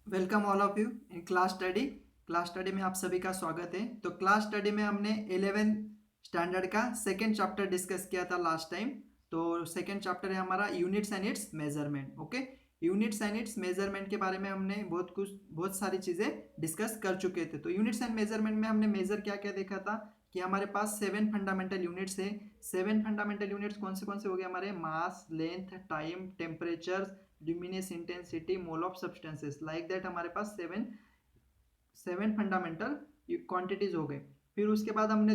Welcome all of you in class study में आप सभी का स्वागत है। तो क्लास स्टडी में हमने 11th स्टैंडर्ड का सेकेंड चैप्टर डिस्कस किया था लास्ट टाइम। तो सेकेंड चैप्टर है हमारा units and it's measurement. Okay, units and it's measurement के बारे में हमने बहुत सारी चीज़ें डिस्कस कर चुके थे। तो यूनिट्स एंड मेजरमेंट में हमने मेजर क्या क्या देखा था कि हमारे पास 7 फंडामेंटल यूनिट्स है। 7 फंडामेंटल यूनिट्स कौन से हो गए हमारे? Mass, length, time, temperature, luminous intensity, mole of substances. Like that हमारे पास सेवन सेवन फंडामेंटल क्वांटिटीज हो गए। फिर उसके बाद हमने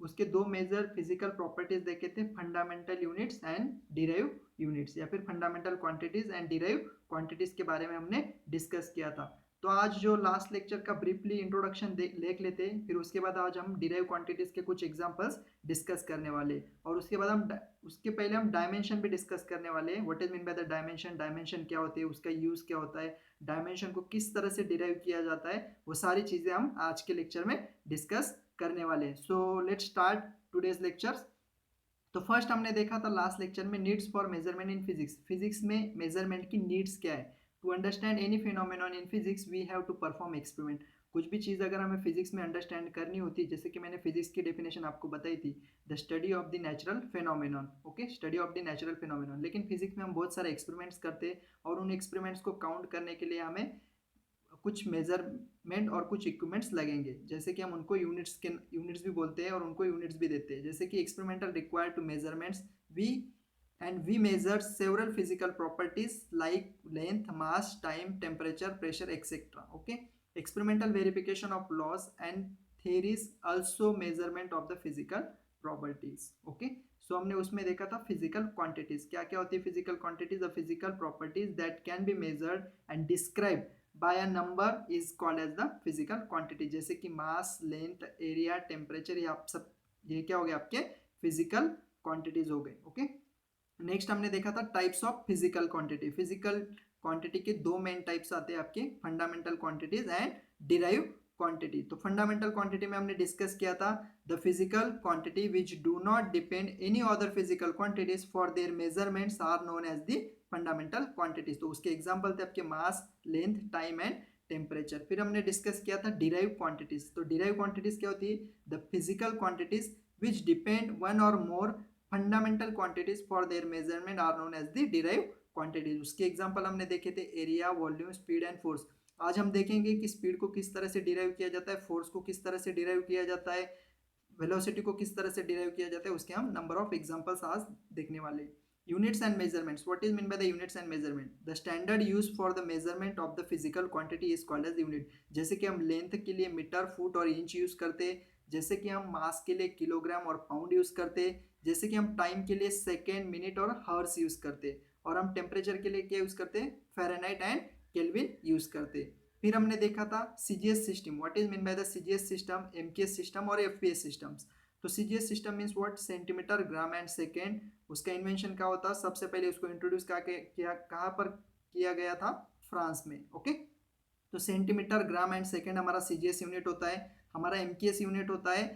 उसके दो मेजर फिजिकल प्रॉपर्टीज देखे थे, fundamental units and derive units, या फिर fundamental quantities and derive quantities के बारे में हमने डिस्कस किया था। तो आज जो लास्ट लेक्चर का ब्रीफली इंट्रोडक्शन देख लेते हैं, फिर उसके बाद आज हम डिराइव क्वांटिटीज के कुछ एग्जांपल्स डिस्कस करने वाले, और उसके बाद उसके पहले हम डायमेंशन भी डिस्कस करने वाले हैं। What is mean by the dimension, dimension क्या होती है, उसका यूज क्या होता है, डायमेंशन को किस तरह से डिराइव किया जाता है, वो सारी चीजें हम आज के लेक्चर में डिस्कस करने वाले हैं। So let's start today's lectures. तो फर्स्ट हमने देखा था लास्ट लेक्चर में needs for measurement in physics. Physics में मेजरमेंट की नीड्स क्या है? To understand any phenomenon in physics we have to perform experiment. कुछ भी चीज़ अगर हमें फिजिक्स में अंडरस्टैंड करनी होती है, जैसे कि मैंने फिजिक्स की डेफिनेशन आपको बताई थी, the study of the natural phenomenon. Okay, study of the natural phenomenon. लेकिन फिजिक्स में हम बहुत सारे एक्सपेरिमेंट्स करते हैं, और उन एक्सपेरिमेंट्स को काउंट करने के लिए हमें कुछ मेजरमेंट और कुछ इक्विपमेंट्स लगेंगे, जैसे कि हम उनको यूनिट्स भी बोलते हैं और उनको यूनिट्स भी देते हैं। जैसे कि experimental required to measurements we we measure several physical properties like length, mass, time, temperature, pressure etcetera. Okay, experimental verification of laws and theories also measurement of the physical properties। Okay, so हमने उसमें देखा था physical quantities क्या क्या होती है। Physical quantities the physical properties that can be measured and describe by a number is called as the physical quantity. जैसे कि मास, लेंथ, एरिया, टेम्परेचर, ये आप सब ये क्या हो गए आपके फिजिकल क्वांटिटीज हो गए। ओके, नेक्स्ट हमने देखा था types of physical quantity. Physical quantity के दो मेन टाइप्स आते हैं आपके, fundamental quantities and derive quantity. तो फंडामेंटल क्वांटिटी में हमने डिस्कस किया था the physical quantity which do not depend any other physical quantities for their measurements are known as the fundamental quantities. तो उसके एग्जांपल थे आपके mass, length, time and temperature. फिर हमने डिस्कस किया था डिराइव क्वांटिटीज। तो डिराइव क्वांटिटीज क्या होती है? The physical quantities which depend one और more fundamental quantities for their measurement are known as the derive quantities. उसके एग्जांपल हमने देखे थे area, volume, speed and force. आज हम देखेंगे कि स्पीड को किस तरह से डिराइव किया जाता है, फोर्स को किस तरह से डिराइव किया जाता है, वेलोसिटी को किस तरह से डिराइव किया जाता है, उसके हम नंबर ऑफ एग्जांपल्स आज देखने वाले हैं। Units and measurements. What is mean by the units and measurement? The standard use for the measurement of the physical quantity is called as unit. जैसे कि हम लेंथ के लिए मीटर, फुट और इंच यूज करते हैं, जैसे कि हम मास के लिए किलोग्राम और पाउंड यूज करते हैं, जैसे कि हम टाइम के लिए सेकेंड, मिनट और हावर्स यूज करते हैं, और हम टेम्परेचर के लिए क्या यूज करते हैं? फ़ारेनहाइट एंड केल्विन यूज करते हैं। फिर हमने देखा था CGS system. What is mean by the CGS system, MKS system और एफपीएस सिस्टम्स। तो CGS system means what? Centimetre, gram and second. उसका इन्वेंशन क्या होता? सबसे पहले उसको इंट्रोड्यूस किया कहाँ पर किया गया था? फ्रांस में। ओके, तो सेंटीमीटर, ग्राम एंड सेकेंड हमारा सीजीएस यूनिट होता है। हमारा एमकेएस यूनिट होता है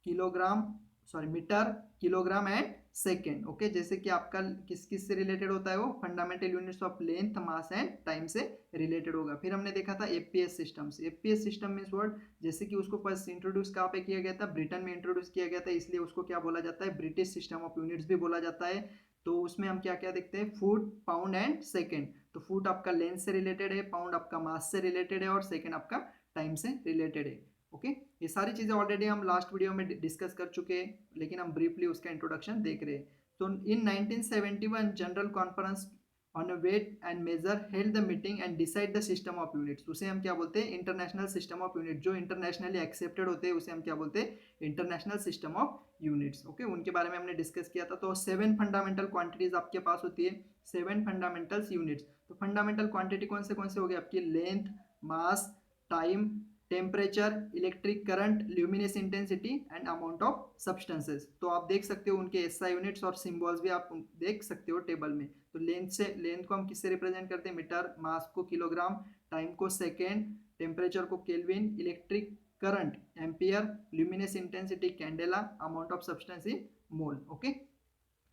kilogram, sorry metre, kilogram and second. Okay, जैसे कि आपका किस किस से रिलेटेड होता है? वो fundamental units of length, mass and time से रिलेटेड होगा। फिर हमने देखा था FPS systems. FPS system means what? जैसे कि उसको फर्स्ट इंट्रोड्यूस कहाँ पे किया गया था? ब्रिटेन में इंट्रोड्यूस किया गया था, इसलिए उसको क्या बोला जाता है? ब्रिटिश सिस्टम ऑफ यूनिट्स भी बोला जाता है। तो उसमें हम क्या क्या देखते हैं? Foot, pound and second. तो फुट आपका लेंथ से रिलेटेड है, पाउंड आपका मास से रिलेटेड है, और सेकेंड आपका टाइम से रिलेटेड है। ओके, ये सारी चीज़ें ऑलरेडी हम लास्ट वीडियो में डिस्कस कर चुके हैं, लेकिन हम ब्रीफली उसका इंट्रोडक्शन देख रहे हैं। तो in 1971 general conference on weight and measure held the meeting and decide the system of units. उसे हम क्या बोलते हैं? International system of unit. जो इंटरनेशनली एक्सेप्टेड होते हैं उसे हम क्या बोलते हैं? International system of units. Okay, उनके बारे में हमने डिस्कस किया था। तो 7 फंडामेंटल क्वांटिटीज आपके पास होती है, 7 फंडामेंटल्स यूनिट्स। तो फंडामेंटल क्वांटिटी कौन से हो गए आपकी? Length, mass, time, temperature, electric current, luminous intensity and amount of substances. तो आप देख सकते हो उनके एसआई यूनिट्स और सिंबल्स भी आप देख सकते हो टेबल में। तो लेंथ को हम किससे रिप्रेजेंट करते हैं? मीटर, मास को किलोग्राम, टाइम को सेकेंड, टेम्परेचर को kelvin, electric current ampere, luminous intensity candela, amount of substance in mole. Okay,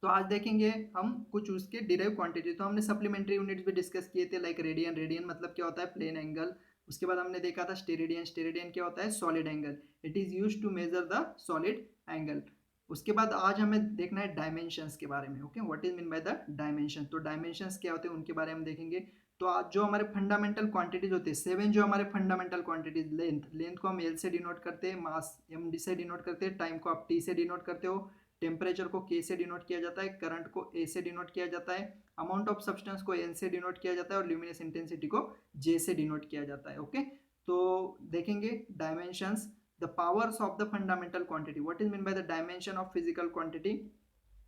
तो आज देखेंगे हम कुछ उसके डिराइव क्वांटिटी। तो हमने सप्लीमेंट्री यूनिट्स भी डिस्कस किए थे, लाइक रेडियन। रेडियन मतलब क्या होता है, प्लेन एंगल। उसके बाद हमने देखा था स्टेरेडियन। स्टेरेडियन क्या होता है, solid angle. It is used to measure the solid angle. उसके बाद आज हमें देखना है डायमेंशंस के बारे में। Okay, what is mean by the dimension. तो डायमेंशंस क्या होते हैं उनके बारे में देखेंगे। तो आज जो हमारे फंडामेंटल क्वांटिटीज होते हैं, 7 जो हमारे फंडामेंटल क्वांटिटीज, लेंथ। लेंथ को हम एल से डिनोट करते हैं, मास एम डी से डिनोट करते हैं, टाइम को आप टी से डिनोट करते हो, टेम्परेचर को के से डिनोट किया जाता है, करंट को ए से डिनोट किया जाता है, अमाउंट ऑफ सब्सटेंस को एन से डिनोट किया जाता है और ल्यूमिनस इंटेंसिटी को जे से डिनोट किया जाता है। ओके, तो देखेंगे dimensions. The powers of the fundamental quantity. What is mean by the dimension of physical quantity,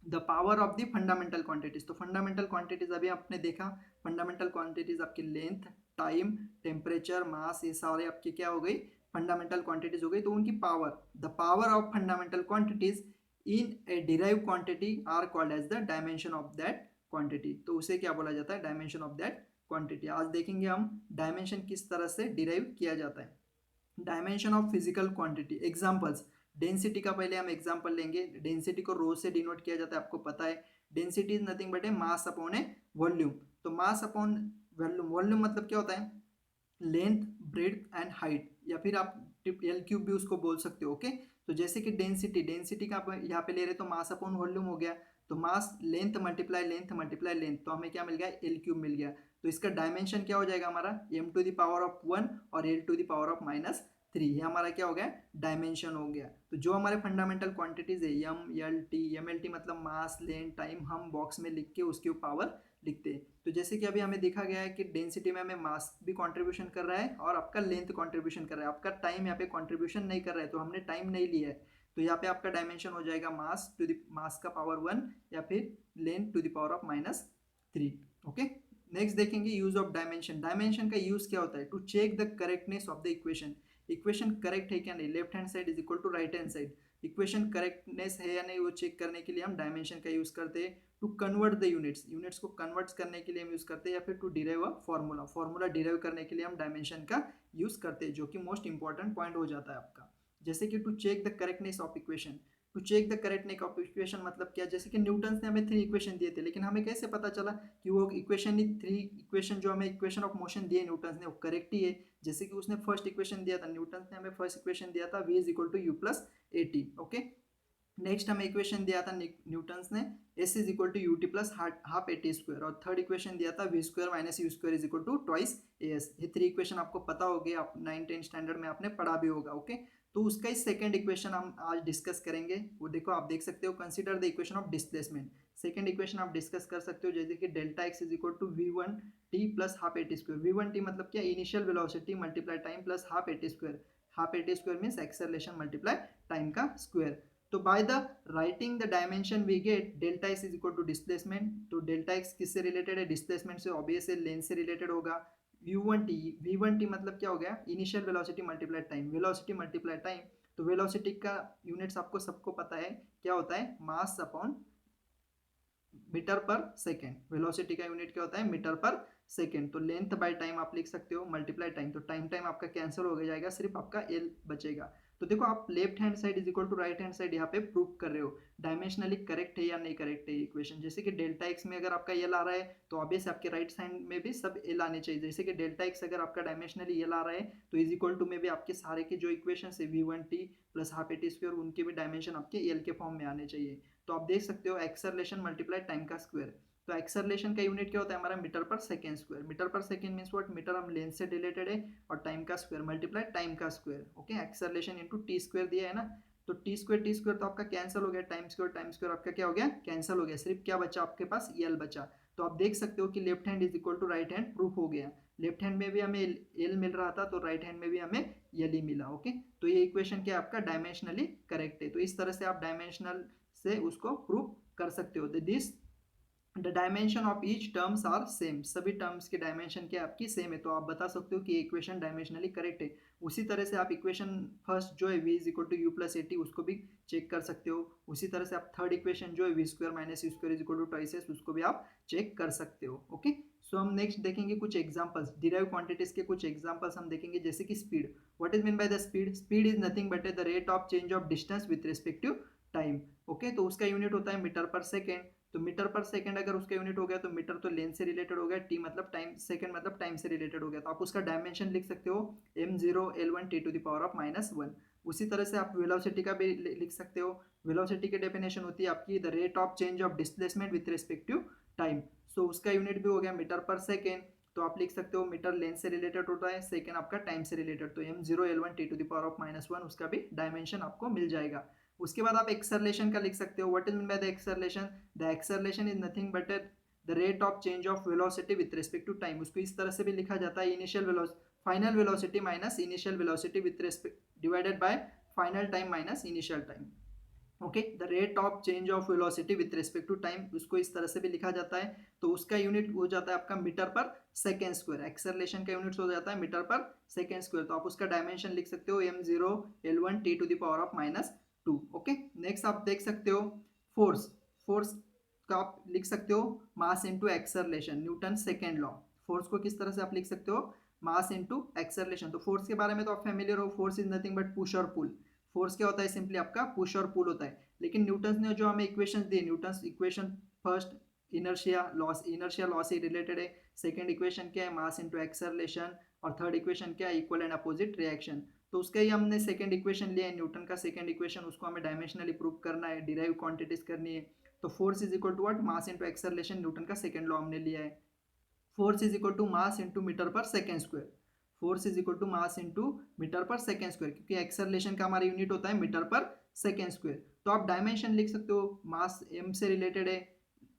the power of the fundamental quantities. तो फंडामेंटल क्वांटिटीज अभी आपने देखा, फंडामेंटल क्वांटिटीज आपकी लेंथ, टाइम, टेम्परेचर, मास, ये सारे आपकी क्या हो गई, फंडामेंटल क्वांटिटीज हो गई। तो उनकी power, the power of fundamental quantities in a derive quantity are called as the dimension of that quantity. तो उसे क्या बोला जाता है, डायमेंशन ऑफ दैट क्वांटिटी। आज देखेंगे हम डायमेंशन किस तरह से डिराइव किया जाता है। Dimension of physical quantity, examples. Density का पहले हम एग्जांपल लेंगे। डेंसिटी को रो से डिनोट किया जाता है, आपको पता है। Density is nothing but A mass upon A volume. तो मास अपॉन वॉल्यूम, वॉल्यूम मतलब क्या होता है, लेंथ, ब्रेड्थ एंड हाइट, या फिर आप एल क्यूब भी उसको बोल सकते हो। ओके, तो जैसे कि डेंसिटी, डेंसिटी का यहाँ पे ले रहे तो मास अपॉन वॉल्यूम हो गया। तो मास length multiply length multiply length, तो हमें क्या मिल गया, एल क्यूब मिल गया। तो इसका डायमेंशन क्या हो जाएगा हमारा, M to the power of 1 और L to the power of -3। ये हमारा क्या हो गया, डायमेंशन हो गया। तो जो हमारे फंडामेंटल क्वांटिटीज है, M L T, M L T मतलब मास, लेंथ, टाइम, हम बॉक्स में लिख के उसकी पावर लिखते हैं। तो जैसे कि अभी हमें देखा गया है कि डेंसिटी में हमें मास भी कंट्रीब्यूशन कर रहा है और आपका लेंथ कंट्रीब्यूशन कर रहा है, आपका टाइम यहाँ पे कंट्रीब्यूशन नहीं कर रहा है, तो हमने टाइम नहीं लिया है। तो यहाँ पे आपका डायमेंशन हो जाएगा मास टू द मास का पावर 1 या फिर length to the power of -3। Okay, next देखेंगे यूज ऑफ डायमेंशन। डायमेंशन का यूज क्या होता है, to check the correctness of the equation. Equation correct है क्या नहीं, left hand side is equal to right hand side, equation correctness है या नहीं वो चेक करने के लिए हम डायमेंशन का यूज करते हैं। To convert the units, units को कन्वर्ट करने के लिए हम यूज करते हैं, या फिर to derive a formula, formula derive करने के लिए हम डायमेंशन का यूज करते हैं, जो कि मोस्ट इंपॉर्टेंट पॉइंट हो जाता है आपका। जैसे कि to check the correctness of equation. To check the correctness of equation मतलब क्या, जैसे कि न्यूटन ने हमें 3 इक्वेशन दिए थे, लेकिन हमें कैसे पता चला कि वो इक्वेशन ही 3 इक्वेशन जो हमें इक्वेशन ऑफ मोशन दिए न्यूटन ने वो करेक्ट ही है। जैसे कि उसने फर्स्ट इक्वेशन दिया था, न्यूटन ने हमें फर्स्ट इक्वेशन दिया था, v is equal to u plus a t. Okay, next हमें इक्वेशन दिया था न्यूटन्स ने, s is equal to u t plus half a t square, और थर्ड इक्वेशन दिया था v square minus u square is equal to twice a s. ये 3 equation आपको पता होगी, आप 9-10 स्टैंडर्ड में आपने पढ़ा भी होगा। ओके, तो उसका ही सेकंड इक्वेशन हम आज डिस्कस करेंगे। वो देखो, आप देख सकते हो, consider the equation of displacement. Second equation आप डिस्कस कर सकते हो, जैसे कि delta x is equal to v one t plus half a t square. V one t मतलब क्या, initial velocity multiply time plus half a t square. Half a t square means acceleration multiply time का square. तो by the writing the dimension we get delta x is equal to displacement. तो delta x किससे related है, displacement से, obvious है, length से related होगा। v1t मतलब क्या हो गया, initial velocity multiply time, velocity multiply time. तो वेलोसिटी का यूनिट्स आपको सबको पता है क्या होता है, mass upon metre per second. Velocity का यूनिट क्या होता है, मीटर पर सेकेंड। तो लेंथ बाय टाइम आप लिख सकते हो, मल्टीप्लाई टाइम, तो टाइम टाइम आपका कैंसिल हो जाएगा, सिर्फ आपका एल बचेगा। तो देखो, आप left hand side is equal to right hand side यहाँ पे प्रूव कर रहे हो डायमेंशनली करेक्ट है या नहीं करेक्ट है इक्वेशन। जैसे कि डेल्टा एक्स में अगर आपका एल आ रहा है तो ऑब्वियस आपके राइट साइड में भी सब एल आने चाहिए। जैसे कि डेल्टा एक्स अगर आपका डायमेंशनली एल आ रहा है तो इज इक्वल टू में भी आपके सारे के जो इक्वेशन है v one t plus half a t square, उनके भी डायमेंशन आपके एल के फॉर्म में आने चाहिए। तो आप देख सकते हो, एक्सेलरेशन मल्टीप्लाई टाइम का स्क्वायर। तो एक्सेलरेशन का यूनिट क्या होता है हमारा, metre per second square. Metre per second means what, metre हम लेंथ से रिलेटेड है, और टाइम का स्क्वायर मल्टीप्लाई टाइम का square. Okay, acceleration into T square दिया है ना, तो टी स्क्वायर तो आपका कैंसिल हो गया, टाइम स्क्वायर आपका क्या हो गया, कैंसिल हो गया, सिर्फ क्या बचा आपके पास, एल बचा। तो आप देख सकते हो कि left hand is equal to right hand proof हो गया। लेफ्ट हैंड में भी हमें एल मिल रहा था, तो राइट हैंड में भी हमें एल ही मिला। ओके, तो ये इक्वेशन क्या आपका डायमेंशनली करेक्ट है। तो इस तरह से आप डायमेंशनल से उसको प्रूव कर सकते हो। This the dimension of each terms are same, सभी टर्म्स की डायमेंशन क्या आपकी सेम है, तो आप बता सकते हो कि इक्वेशन डायमेंशनली करेक्ट है। उसी तरह से आप इक्वेशन फर्स्ट जो है v is equal to u plus a t, उसको भी चेक कर सकते हो। उसी तरह से आप थर्ड इक्वेशन जो है v square minus u square is equal to twice s, उसको भी आप चेक कर सकते हो। ओके, सो हम नेक्स्ट देखेंगे कुछ एग्जांपल्स, डिराइव क्वांटिटीज के कुछ एग्जांपल्स हम देखेंगे। जैसे कि speed, what is mean by the speed, speed is nothing but the rate of change of distance with respect to time. Okay, तो उसका यूनिट होता है मीटर पर सेकेंड। तो मीटर पर सेकंड अगर उसका यूनिट हो गया तो मीटर तो लेंथ से रिलेटेड हो गया, टी मतलब टाइम, सेकंड मतलब टाइम से रिलेटेड हो गया, तो आप उसका डायमेंशन लिख सकते हो m0l1 t⁻⁻1। उसी तरह से आप वेलोसिटी का भी लिख सकते हो। वेलोसिटी की डेफिनेशन होती है आपकी the rate of change of displacement with respect to time. So उसका यूनिट भी हो गया मीटर पर सेकेंड, तो आप लिख सकते हो मीटर लेंथ से रिलेटेड होता है, सेकेंड आपका टाइम से रिलेटेड, तो m0l1 t⁻⁻1 उसका भी डायमेंशन आपको मिल जाएगा। उसके बाद आप एक्सेलरेशन का लिख सकते हो। What is mean by the acceleration? The acceleration is nothing but the rate of change of velocity with respect to time. उसको इस तरह से भी लिखा जाता है initial velocity, final velocity minus initial velocity with respect divided by final time minus initial time. Okay, the rate of change of velocity with respect to time, उसको इस तरह से भी लिखा जाता है। तो उसका यूनिट हो जाता है आपका metre per second square. Acceleration का यूनिट हो जाता है मीटर पर सेकेंड स्क्वायर, तो आप उसका डायमेंशन लिख सकते हो m0l1 t⁻⁻2। ओके, नेक्स्ट आप देख सकते हो फोर्स। फोर्स का आप लिख सकते हो मास into acceleration, Newton second law. Force को किस तरह से आप लिख सकते हो? मास इनटू एक्सेलरेशन। तो फोर्स के बारे में तो आप फेमिलियर हो, force is nothing but push और पुल। फोर्स क्या होता है? सिंपली आपका पुश और पुल होता है। लेकिन न्यूटन ने जो हमें इक्वेशन दी, Newton equation first inertia laws, inertia laws से रिलेटेड है। सेकंड इक्वेशन क्या है? Mass into acceleration. और थर्ड इक्वेशन क्या है? Equal and opposite reaction. तो उसका ही हमने सेकंड इक्वेशन लिया है, न्यूटन का सेकंड इक्वेशन, उसको हमें डायमेंशनली प्रूव करना है, डिराइव क्वांटिटीज करनी है। तो force is equal to what? Mass into acceleration, Newton का सेकंड लॉ हमने लिया है। Force is equal to mass into metre per second square. Force is equal to mass into metre per second square, क्योंकि acceleration का हमारा unit होता है metre per second square. तो आप डायमेंशन लिख सकते हो, मास एम से रिलेटेड है,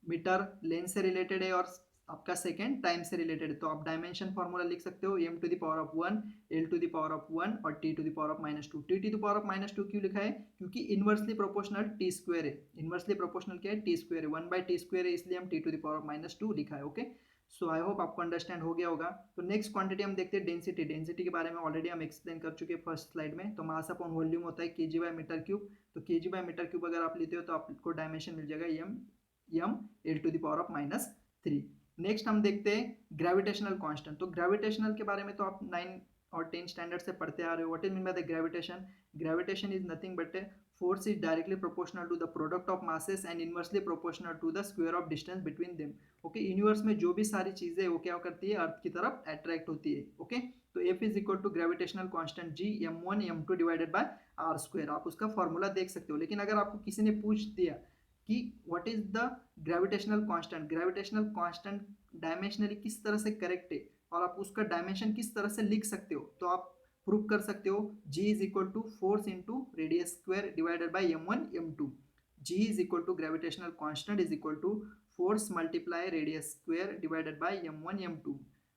मीटर लेंथ से रिलेटेड है, और आपका सेकेंड टाइम से रिलेटेड है। तो आप डायमेंशन फॉर्मूला लिख सकते हो m⁻1 l⁻1 और t⁻⁻2। t⁻⁻2 क्यों लिखा है? क्योंकि इनवर्सली प्रोपोर्शनल टी स्क्वायर है। इनवर्सली प्रोपोर्शनल क्या है? टी स्क्वायर है, 1/t स्क्वायर है, इसलिए हम t⁻⁻2 लिखा है। ओके, सो आई होप आपको अंडरस्टैंड हो गया होगा। तो नेक्स्ट क्वांटिटी हम देखते हैं डेंसिटी। डेंसिटी के बारे में ऑलरेडी हम एक्सप्लेन कर चुके हैं फर्स्ट स्लाइड में। तो मास अपॉन वॉल्यूम होता है kg/m3। तो kg/m3 अगर आप लेते हो तो आपको डायमेंशन मिल जाएगा m l⁻3। नेक्स्ट हम देखते हैं ग्रेविटेशनल कांस्टेंट। तो ग्रेविटेशनल के बारे में तो आप 9 और 10 स्टैंडर्ड से पढ़ते आ रहे हो। What is mean by the gravitation? Gravitation is nothing but force is directly proportional to the product of masses and inversely proportional to the square of distance between them। Okay, universe में जो भी सारी चीजें वो क्या करती है? अर्थ की तरफ अट्रैक्ट होती है। ओके, तो F is equal to gravitational constant G m1 m2 डिवाइडेड बाय r स्क्वायर। आप उसका फॉर्मूला देख सकते हो। लेकिन अगर आपको किसी ने पूछ दिया कि what is the gravitational constant, gravitational constant dimensionally किस तरह से करेक्ट है और आप उसका डायमेंशन किस तरह से लिख सकते हो, तो आप प्रूव कर सकते हो G is equal to force into radius square divided by m1 m2। G is equal to gravitational constant is equal to force multiply radius square divided by m1 m2।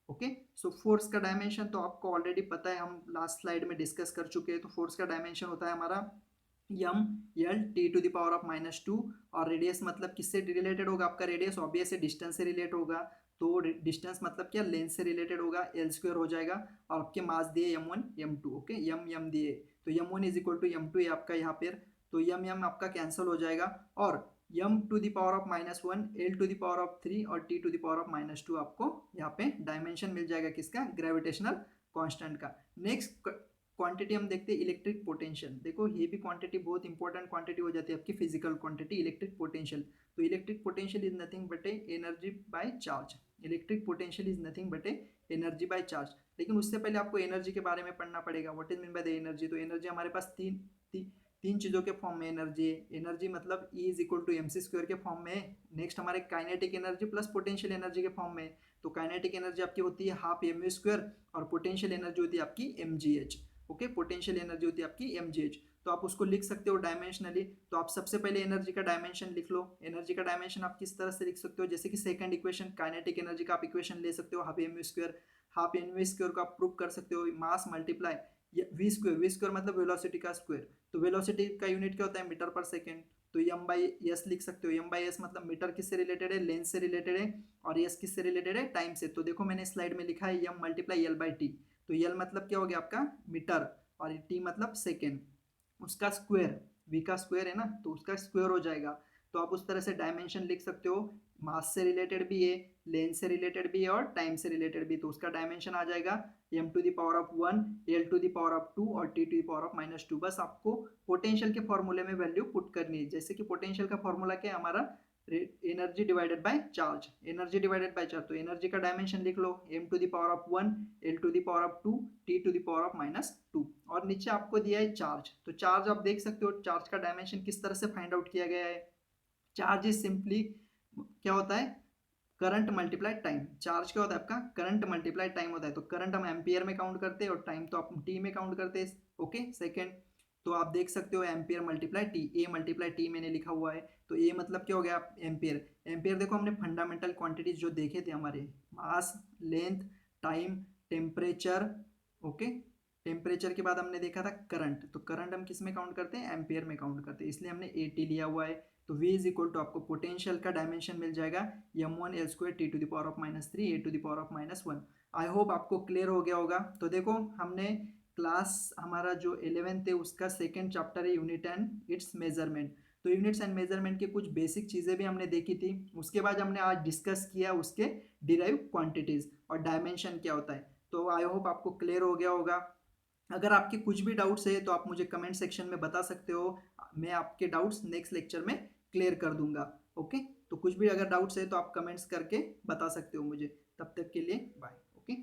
Okay, so force का dimension तो आपको already पता है, हम last slide में discuss कर चुके हैं। तो फोर्स का डायमेंशन होता है हमारा m l t⁻⁻2। और रेडियस मतलब किससे रिलेटेड होगा? आपका रेडियस ऑब्वियस है डिस्टेंस से रिलेटेड होगा, तो डिस्टेंस मतलब क्या? लेंथ से रिलेटेड होगा, एल स्क्वायर हो जाएगा। और आपके मास दिए m1 m2। ओके, m दिए, तो m1 is equal to m2 है आपका यहाँ पर, तो m आपका कैंसिल हो जाएगा। और m⁻⁻1 l⁻3 और t⁻⁻2 आपको यहाँ पे डायमेंशन मिल जाएगा किसका? ग्रेविटेशनल कांस्टेंट का। नेक्स्ट क्वांटिटी हम देखते हैं इलेक्ट्रिक पोटेंशियल। देखो ये भी क्वांटिटी बहुत इंपॉर्टेंट क्वांटिटी हो जाती है आपकी फिजिकल क्वांटिटी, इलेक्ट्रिक पोटेंशियल। तो electric potential is nothing but energy by charge. Electric potential is nothing but energy by charge. लेकिन उससे पहले आपको एनर्जी के बारे में पढ़ना पड़ेगा। What is mean by the energy? तो एनर्जी हमारे पास तीन चीज़ों के फॉर्म में एनर्जी है। एनर्जी मतलब E is equal to mc² के फॉर्म में है। नेक्स्ट हमारे kinetic energy plus potential energy के फॉर्म में। तो काइनेटिक एनर्जी आपकी होती है हाफ mv² और पोटेंशियल एनर्जी होती है आपकी mgh। ओके, पोटेंशियल एनर्जी होती है आपकी mgh। तो आप उसको लिख सकते हो डायमेंशनली। तो आप सबसे पहले एनर्जी का डायमेंशन लिख लो। एनर्जी का डायमेंशन आप किस तरह से लिख सकते हो? जैसे कि सेकंड इक्वेशन काइनेटिक एनर्जी का आप इक्वेशन ले सकते हो, हाफ mv²। हाफ mv² को आप प्रूव कर सकते हो मास मल्टीप्लाई v² मतलब वेलोसिटी का स्क्वायर। तो वेलोसिटी का यूनिट क्या होता है? Metre per second. तो m/s लिख सकते हो। m/s मतलब मीटर किससे रिलेटेड है? लेंथ से रिलेटेड है। और s किससे रिलेटेड है? टाइम से। तो देखो मैंने स्लाइड में लिखा है m × l/t। तो l मतलब क्या हो गया आपका? मीटर, और t मतलब सेकेंड। उसका स्क्वायर, v का स्क्वायर है ना, तो उसका स्क्वायर हो जाएगा। तो आप उस तरह से डायमेंशन लिख सकते हो। मास से रिलेटेड भी है, लेंथ से रिलेटेड भी है, और टाइम से रिलेटेड भी। तो उसका डायमेंशन आ जाएगा m⁻1 l⁻2 और t⁻⁻2। बस आपको पोटेंशियल के फॉर्मूले में वैल्यू पुट करनी है। जैसे कि पोटेंशियल का फॉर्मूला क्या है हमारा? Energy divided by charge, energy divided by charge, तो एनर्जी का डायमेंशन लिख लो m⁻1, l⁻2, t⁻⁻2, और नीचे आपको दिया है चार्ज। तो चार्ज आप देख सकते हो, चार्ज का डायमेंशन किस तरह से फाइंड आउट किया गया है। चार्ज इज सिंपली क्या होता है, करंट मल्टीप्लाई टाइम। चार्ज क्या होता है आपका, करंट मल्टीप्लाई टाइम होता है। तो करंट हम एम्पियर में काउंट करते हैं और टाइम तो आप टी में काउंट करते हैं। ओके, सेकेंड, तो आप देख सकते हो ampere multiply T, A multiply T मैंने लिखा हुआ है। तो ए मतलब क्या हो गया, एम्पियर। एम्पियर देखो हमने फंडामेंटल क्वांटिटीज जो देखे थे हमारे, mass, length, time, temperature. Okay, temperature के बाद हमने देखा था करंट, तो करंट हम किस में काउंट करते हैं, एम्पियर में काउंट करते हैं, इसलिए हमने ए टी लिया हुआ है। तो V इज इक्वल टू आपको पोटेंशियल का डायमेंशन मिल जाएगा m1 L² t⁻³ a⁻⁻1। I hope आपको क्लियर हो गया होगा। तो देखो हमने क्लास हमारा जो 11th है उसका सेकेंड चैप्टर है यूनिट एंड इट्स मेजरमेंट। तो यूनिट्स एंड मेजरमेंट की कुछ बेसिक चीज़ें भी हमने देखी थी। उसके बाद हमने आज डिस्कस किया उसके डिराइव क्वांटिटीज और डायमेंशन क्या होता है। तो आई होप आपको क्लियर हो गया होगा। अगर आपके कुछ भी डाउट्स है तो आप मुझे कमेंट सेक्शन में बता सकते हो, मैं आपके डाउट्स नेक्स्ट लेक्चर में क्लियर कर दूंगा। ओके, तो कुछ भी अगर डाउट्स है तो आप कमेंट्स करके बता सकते हो मुझे। तब तक के लिए बाय। ओके।